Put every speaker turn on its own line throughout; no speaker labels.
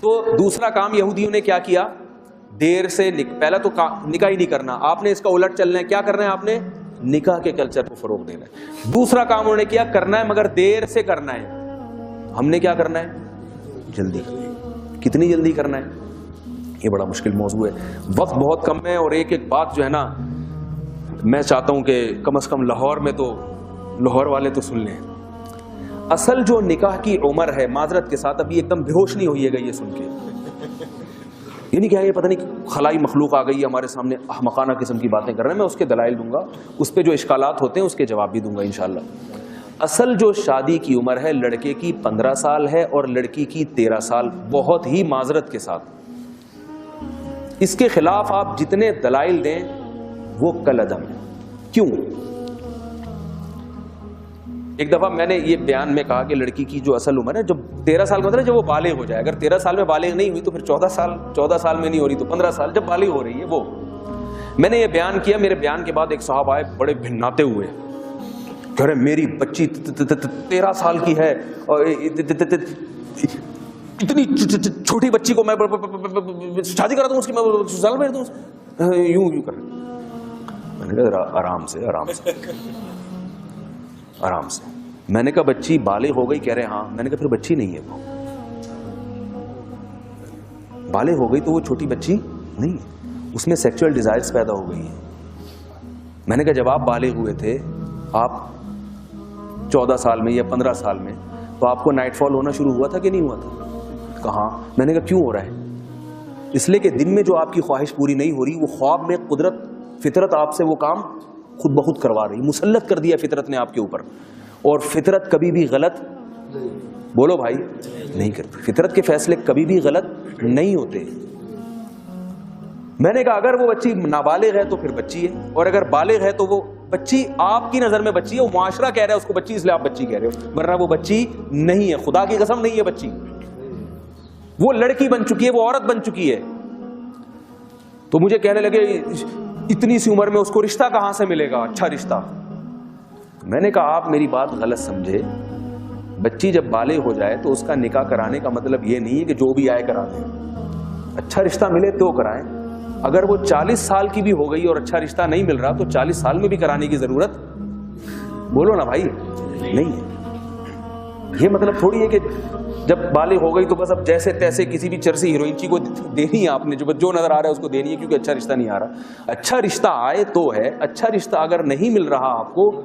تو دوسرا کام یہودیوں نے کیا کیا, دیر سے پہلا تو نکاح ہی نہیں کرنا, آپ نے اس کا الٹ چلنا ہے. کیا کرنا ہے آپ نے؟ نکاح کے کلچر کو فروغ دینا ہے. دوسرا کام انہوں نے کیا, کرنا ہے مگر دیر سے کرنا ہے. ہم نے کیا کرنا ہے؟ جلدی. کتنی جلدی کرنا ہے یہ بڑا مشکل موضوع ہے, وقت بہت کم ہے. اور ایک ایک بات جو ہے نا, میں چاہتا ہوں کہ کم از کم لاہور میں تو لاہور والے تو سن لیں. اصل جو نکاح کی عمر ہے, معذرت کے ساتھ ابھی ایک دم بے ہوش نہیں ہوئیے گا یہ سن کے, یہ نہیں کہا یہ پتہ نہیں خلائی مخلوق آ گئی ہے ہمارے سامنے, احمقانہ قسم کی باتیں کر رہے ہیں. میں اس کے دلائل دوں گا, اس پہ جو اشکالات ہوتے ہیں اس کے جواب بھی دوں گا انشاءاللہ. اصل جو شادی کی عمر ہے, لڑکے کی 15 سال ہے اور لڑکی کی 13 سال. بہت ہی معذرت کے ساتھ اس کے خلاف آپ جتنے دلائل دیں وہ کل عدم ہے. کیوں؟ ایک دفعہ میں نے یہ بیان میں کہا کہ لڑکی کی جو اصل عمر ہے جب 13 سال کا مطلب جب وہ بالغ ہو جائے. اگر 13 سال میں بالغ نہیں ہوئی تو پھر 14 سال میں نہیں ہو رہی تو 15 سال جب بالغ ہو رہی ہے وہ. میں نے یہ بیان کیا, میرے بیان کے بعد ایک صاحب آئے بڑے بھناتے ہوئے, کہہ رہے میری بچی 13 سال کی ہے اور اتنی چھوٹی بچی کو میں شادی کرا دوں اس کی, میں سسرال میں دوں یوں کر. میں نے کہا آرام سے آرام سے. میں نے کہا بچی بالغ ہو گئی؟ کہہ رہے ہاں. میں نے کہا پھر بچی نہیں ہے, وہ بالغ ہو گئی تو وہ چھوٹی بچی نہیں ہے, اس میں سیکچوئل ڈیزائرز پیدا ہو گئی ہیں. میں نے کہا جب آپ بالغ ہوئے تھے, آپ 14 سال میں یا 15 سال میں, تو آپ کو نائٹ فال ہونا شروع ہوا تھا کہ نہیں ہوا تھا؟ کہاں. میں نے کہا کیوں ہو رہا ہے؟ اس لیے کہ دن میں جو آپ کی خواہش پوری نہیں ہو رہی, وہ خواب میں قدرت فطرت آپ سے وہ کام خود بخود کروا رہی, مسلط کر دیا فطرت نے آپ کے اوپر. اور فطرت کبھی بھی غلط, بولو بھائی, نہیں کرتی. فطرت کے فیصلے کبھی بھی غلط نہیں ہوتے. میں نے کہا اگر وہ بچی نابالغ ہے تو پھر بچی ہے, اور اگر بالغ ہے تو وہ بچی آپ کی نظر میں بچی ہے, وہ معاشرہ کہہ رہا ہے اس کو بچی اس لیے آپ بچی کہہ رہے ہو, ورنہ وہ بچی نہیں ہے. خدا کی قسم نہیں ہے بچی, وہ لڑکی بن چکی ہے, وہ عورت بن چکی ہے. تو مجھے کہنے لگے اتنی سی عمر میں اس کو رشتہ کہاں سے ملے گا, اچھا رشتہ. میں نے کہا آپ میری بات غلط سمجھے. بچی جب بالغ ہو جائے تو اس کا نکاح کرانے کا مطلب یہ نہیں ہے کہ جو بھی آئے کرا دیں. اچھا رشتہ ملے تو کرائیں. اگر وہ 40 سال کی بھی ہو گئی اور اچھا رشتہ نہیں مل رہا تو 40 سال میں بھی کرانے کی ضرورت, بولو نا بھائی, نہیں ہے. یہ مطلب تھوڑی ہے کہ جب بالغ ہو گئی تو بس اب جیسے تیسے کسی بھی چرسی ہیروئن کو دینی ہے آپ نے, جو نظر آ رہا ہے اس کو دینی ہے کیونکہ اچھا رشتہ نہیں آ رہا. اچھا رشتہ آئے تو ہے, اچھا رشتہ اگر نہیں مل رہا آپ کو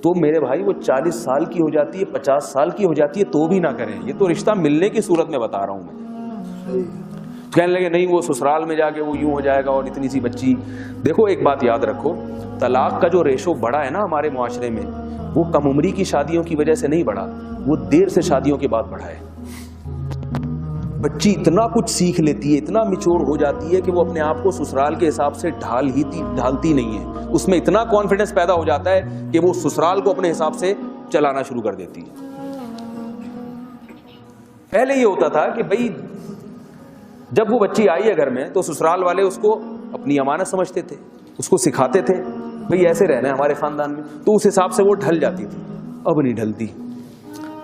تو میرے بھائی وہ 40 سال کی ہو جاتی ہے, 50 سال کی ہو جاتی ہے تو بھی نہ کریں. یہ تو رشتہ ملنے کی صورت میں بتا رہا ہوں میں. کہنے لگے نہیں وہ سسرال میں جا کے وہ یوں ہو جائے گا اور اتنی سی بچی. دیکھو ایک بات یاد رکھو, طلاق کا جو ریشو بڑھا ہے نا ہمارے معاشرے میں, وہ کم عمری کی شادیوں کی وجہ سے نہیں بڑھا, وہ دیر سے شادیوں کے بعد بڑھا ہے. بچی اتنا کچھ سیکھ لیتی ہے, اتنا میچور ہو جاتی ہے کہ وہ اپنے آپ کو سسرال کے حساب سے ڈھالتی نہیں ہے. اس میں اتنا کانفیڈنس پیدا ہو جاتا ہے کہ وہ سسرال کو اپنے حساب سے چلانا شروع کر دیتی ہے. پہلے یہ ہوتا تھا کہ بھائی جب وہ بچی آئی ہے گھر میں تو سسرال والے اس کو اپنی امانت سمجھتے تھے, اس کو سکھاتے تھے بھئی ایسے رہنا ہے ہمارے خاندان میں, تو اس حساب سے وہ ڈھل جاتی تھی. اب نہیں ڈھلتی,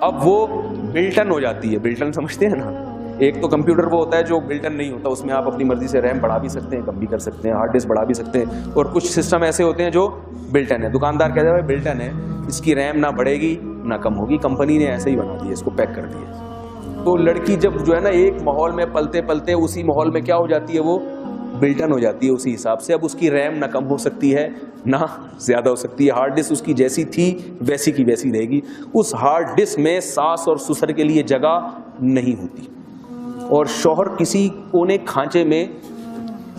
اب وہ بلٹن ہو جاتی ہے. بلٹن سمجھتے ہیں نا, ایک تو کمپیوٹر وہ ہوتا ہے جو بلٹن نہیں ہوتا, اس میں آپ اپنی مرضی سے ریم بڑھا بھی سکتے ہیں, کم بھی کر سکتے ہیں, ہارڈ ڈسک بڑھا بھی سکتے ہیں. اور کچھ سسٹم ایسے ہوتے ہیں جو بلٹن ہے. دکاندار کہتا ہے بلٹن ہے, اس کی ریم نہ بڑھے گی نہ کم ہوگی, کمپنی نے ایسے ہی بنا دیا, اس کو پیک کر دیا. تو لڑکی جب جو ہے نا ایک ماحول میں پلتے پلتے اسی ماحول میں کیا ہو جاتی ہے, وہ بلٹن ہو جاتی ہے اسی حساب سے. اب اس کی ریم نہ کم ہو سکتی ہے نہ زیادہ ہو سکتی ہے, ہارڈ ڈسک اس کی جیسی تھی ویسی کی ویسی رہے گی. اس ہارڈ ڈسک میں ساس اور سسر کے لیے جگہ نہیں ہوتی, اور شوہر کسی کونے کھانچے میں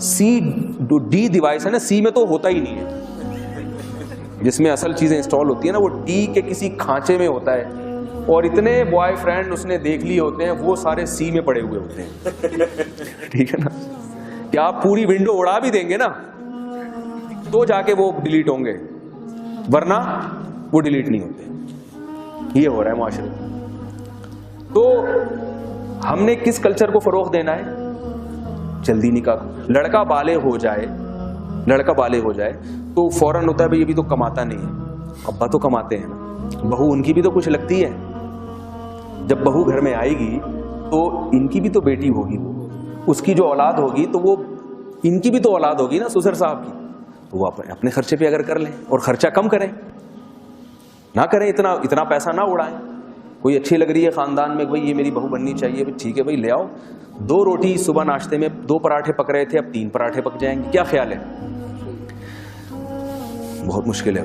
ڈی ڈیوائس ہے نا, سی میں تو ہوتا ہی نہیں ہے, جس میں اصل چیزیں انسٹال ہوتی ہیں نا, وہ ڈی کے کسی کھانچے میں ہوتا ہے. اور اتنے بوائے فرینڈ اس نے دیکھ لیے ہوتے ہیں, وہ سارے سی میں پڑے ہوئے ہوتے ہیں. ٹھیک ہے نا, کہ آپ پوری ونڈو اڑا بھی دیں گے نا تو جا کے وہ ڈیلیٹ ہوں گے, ورنہ وہ ڈیلیٹ نہیں ہوتے. یہ ہو رہا ہے معاشرے میں. تو ہم نے کس کلچر کو فروغ دینا ہے؟ جلدی نکاح کو. لڑکا بالغ ہو جائے تو فوراً ہوتا ہے بھئی ابھی تو کماتا نہیں ہے. ابا تو کماتے ہیں نا, بہو ان کی بھی تو کچھ لگتی ہے. جب بہو گھر میں آئے گی تو ان کی بھی تو بیٹی ہوگی, وہ اس کی جو اولاد ہوگی تو وہ ان کی بھی تو اولاد ہوگی نا سسر صاحب کی, تو وہ اپنے خرچے پہ اگر کر لیں اور خرچہ کم کریں, نہ کریں, اتنا پیسہ نہ اڑائیں. کوئی اچھی لگ رہی ہے خاندان میں, بھائی یہ میری بہو بننی چاہیے, ٹھیک ہے بھائی لے آؤ, 2 روٹی صبح ناشتے میں 2 پراٹھے پک رہے تھے, اب 3 پراٹھے پک جائیں گے, کیا خیال ہے؟ بہت مشکل ہے.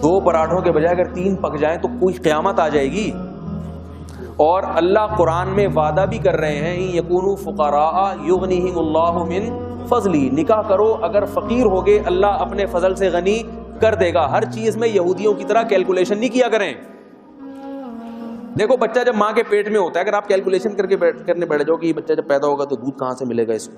2 پراٹھوں کے بجائے اگر 3 پک جائیں تو کوئی قیامت آ جائے گی. اور اللہ قرآن میں وعدہ بھی کر رہے ہیں, یکونوا فقراء یغنیہم اللہ من فضلی, نکاح کرو اگر فقیر ہوگے اللہ اپنے فضل سے غنی کر دے گا. ہر چیز میں یہودیوں کی طرح کیلکولیشن نہیں کیا کریں. دیکھو بچہ جب ماں کے پیٹ میں ہوتا ہے, اگر آپ کیلکولیشن کرنے بیٹھ جاؤ کہ یہ بچہ جب پیدا ہوگا تو دودھ کہاں سے ملے گا اس کو,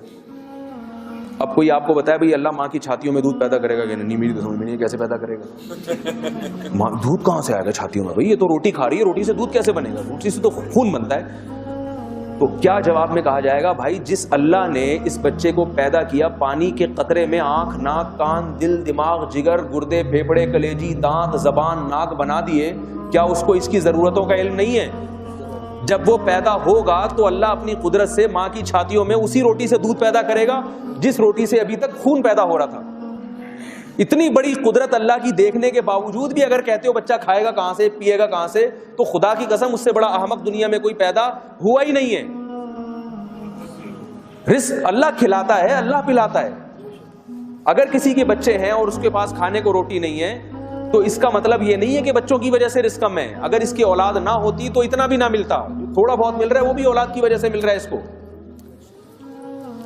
اب کوئی آپ کو بتایا بھائی اللہ ماں کی چھاتیوں میں دودھ پیدا کرے گا کہ نہیں, میری تو سمجھ میں نہیں کیسے پیدا کرے گا, دودھ کہاں سے آئے گا چھاتیوں میں, بھائی یہ تو روٹی کھا رہی ہے, روٹی سے دودھ کیسے بنے گا, روٹی سے تو خون بنتا ہے. تو کیا جواب میں کہا جائے گا, بھائی جس اللہ نے اس بچے کو پیدا کیا پانی کے قطرے میں آنکھ, ناک, کان, دل, دماغ, جگر, گردے, پھیپھڑے, کلیجی, دانت, زبان, ناک بنا دیے, کیا اس کو اس کی ضرورتوں کا علم نہیں ہے؟ جب وہ پیدا ہوگا تو اللہ اپنی قدرت سے ماں کی چھاتیوں میں اسی روٹی سے دودھ پیدا کرے گا جس روٹی سے ابھی تک خون پیدا ہو رہا تھا. اتنی بڑی قدرت اللہ کی دیکھنے کے باوجود بھی اگر کہتے ہو بچہ کھائے گا کہاں سے, پیے گا کہاں سے, تو خدا کی قسم اس سے بڑا احمق دنیا میں کوئی پیدا ہوا ہی نہیں ہے. رزق اللہ کھلاتا ہے, اللہ پلاتا ہے. اگر کسی کے بچے ہیں اور اس کے پاس کھانے کو روٹی نہیں ہے تو اس کا مطلب یہ نہیں ہے کہ بچوں کی وجہ سے رزق کم ہے. اگر اس کی اولاد نہ ہوتی تو اتنا بھی نہ ملتا, تھوڑا بہت مل رہا ہے وہ بھی اولاد کی وجہ سے مل رہا ہے اس کو.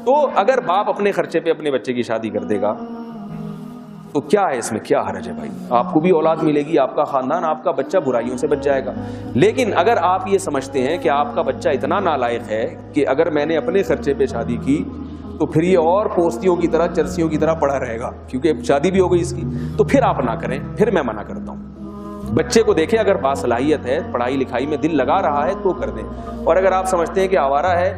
تو اگر باپ اپنے خرچے پہ اپنے بچے کی شادی کر دے گا تو کیا ہے اس میں, کیا حرج ہے بھائی, آپ کو بھی اولاد ملے گی, آپ کا خاندان, آپ کا بچہ برائیوں سے بچ جائے گا. لیکن اگر آپ یہ سمجھتے ہیں کہ آپ کا بچہ اتنا نالائق ہے کہ اگر میں نے اپنے خرچے پہ شادی کی تو پھر یہ اور پوستیوں کی طرح, چرسیوں کی طرح پڑا رہے گا کیونکہ شادی بھی ہو گئی اس کی, تو پھر آپ نہ کریں. پھر میں منع کرتا ہوں, بچے کو دیکھیں اگر باصلاحیت ہے, پڑھائی لکھائی میں دل لگا رہا ہے تو کر دیں. اور اگر آپ سمجھتے ہیں کہ آوارہ ہے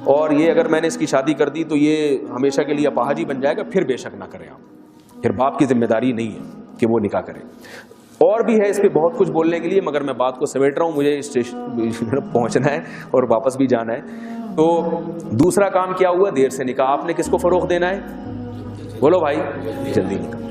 اور یہ اگر میں نے اس کی شادی کر دی تو یہ ہمیشہ کے لیے اپاہجی بن جائے گا, پھر بے شک نہ کریں آپ. پھر باپ کی ذمہ داری نہیں ہے کہ وہ نکاح کرے. اور بھی ہے اس پہ بہت کچھ بولنے کے لیے, مگر میں بات کو سمیٹ رہا ہوں, مجھے اسٹیشن پہنچنا ہے اور واپس بھی جانا ہے. تو دوسرا کام کیا ہوا, دیر سے نکاح. آپ نے کس کو فروغ دینا ہے, بولو بھائی, جلدی نکاح.